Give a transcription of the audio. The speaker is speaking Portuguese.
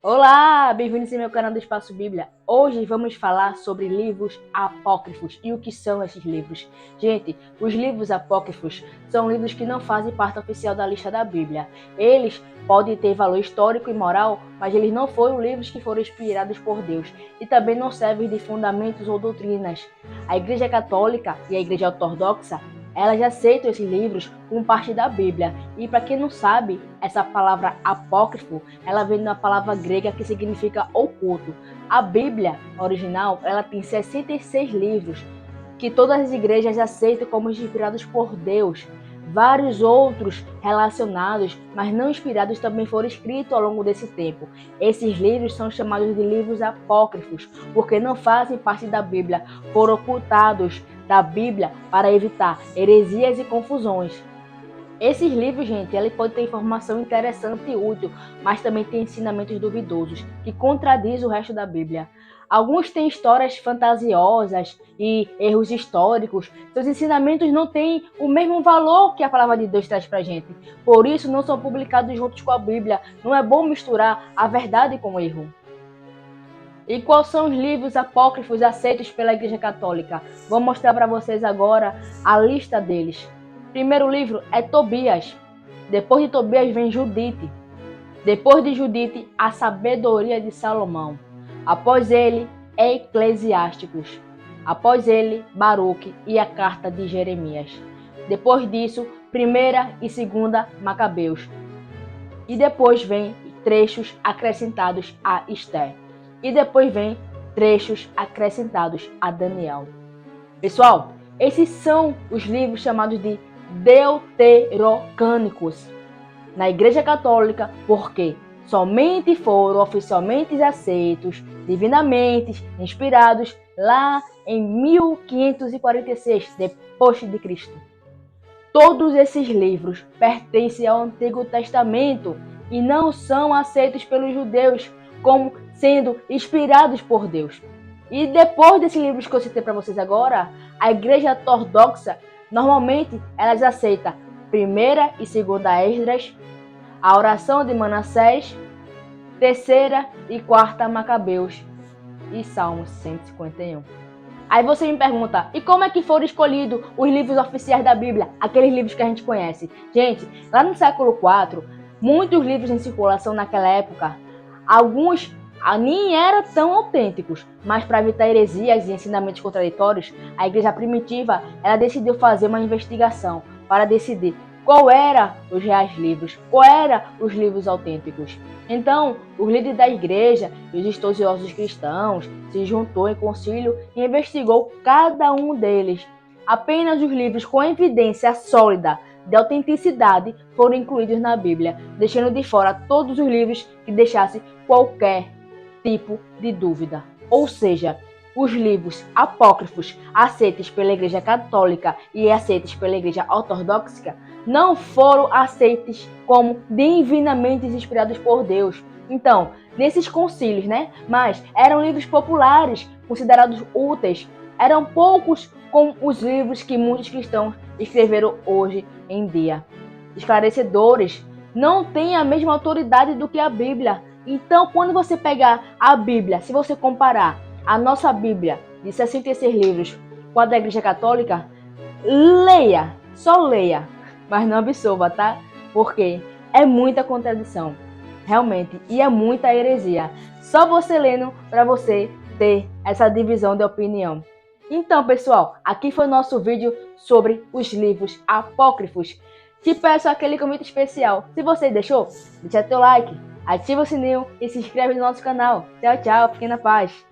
Olá, bem-vindos ao meu canal do Espaço Bíblia. Hoje vamos falar sobre livros apócrifos e o que são esses livros. Gente, os livros apócrifos são livros que não fazem parte oficial da lista da Bíblia. Eles podem ter valor histórico e moral, mas eles não foram livros que foram inspirados por Deus e também não servem de fundamentos ou doutrinas. A Igreja Católica e a Igreja Ortodoxa elas aceitam esses livros como parte da Bíblia. E para quem não sabe, essa palavra apócrifo, ela vem de uma palavra grega que significa oculto. A Bíblia original, ela tem 66 livros que todas as igrejas aceitam como inspirados por Deus. Vários outros relacionados, mas não inspirados, também foram escritos ao longo desse tempo. Esses livros são chamados de livros apócrifos, porque não fazem parte da Bíblia, foram ocultados da Bíblia para evitar heresias e confusões. Esses livros, gente, ele pode ter informação interessante e útil, mas também tem ensinamentos duvidosos, que contradizem o resto da Bíblia. Alguns têm histórias fantasiosas e erros históricos. Seus ensinamentos não têm o mesmo valor que a palavra de Deus traz pra gente. Por isso, não são publicados juntos com a Bíblia. Não é bom misturar a verdade com o erro. E quais são os livros apócrifos aceitos pela Igreja Católica? Vou mostrar para vocês agora a lista deles. Primeiro livro é Tobias. Depois de Tobias vem Judite. Depois de Judite, a Sabedoria de Salomão. Após ele, Eclesiásticos. Após ele, Baruque e a Carta de Jeremias. Depois disso, primeira e segunda Macabeus. E depois vem trechos acrescentados a Esther. E depois vem trechos acrescentados a Daniel. Pessoal, esses são os livros chamados de deuterocânicos na Igreja Católica, porque somente foram oficialmente aceitos, divinamente inspirados lá em 1546 depois de Cristo. Todos esses livros pertencem ao Antigo Testamento e não são aceitos pelos judeus como sendo inspirados por Deus. E depois desses livros que eu citei para vocês agora, a Igreja Ortodoxa, normalmente, elas aceitam primeira e segunda Esdras, a oração de Manassés, terceira e quarta Macabeus e Salmos 151. Aí você me pergunta, e como é que foram escolhidos os livros oficiais da Bíblia? Aqueles livros que a gente conhece. Gente, lá no século IV, muitos livros em circulação naquela época, alguns nem eram tão autênticos, mas para evitar heresias e ensinamentos contraditórios, a igreja primitiva ela decidiu fazer uma investigação para decidir qual era os reais livros, qual era os livros autênticos. Então, os líderes da igreja e os estudiosos cristãos se juntou em concílio e investigou cada um deles. Apenas os livros com evidência sólida de autenticidade foram incluídos na Bíblia, deixando de fora todos os livros que deixassem qualquer tipo de dúvida. Ou seja, os livros apócrifos aceitos pela Igreja Católica e aceitos pela Igreja Ortodoxa não foram aceitos como divinamente inspirados por Deus. Então, nesses concílios, mas eram livros populares, considerados úteis. Eram poucos como os livros que muitos cristãos escreveram hoje em dia. Esclarecedores, não têm a mesma autoridade do que a Bíblia. Então, quando você pegar a Bíblia, se você comparar a nossa Bíblia de 66 livros com a da Igreja Católica, leia, só leia, mas não absorva, tá? Porque é muita contradição, realmente, e é muita heresia. Só você lendo para você ter essa divisão de opinião. Então, pessoal, aqui foi o nosso vídeo sobre os livros apócrifos. Te peço aquele comentário especial. Se você deixou, deixa teu like, ativa o sininho e se inscreve no nosso canal. Tchau, tchau, fiquem na paz.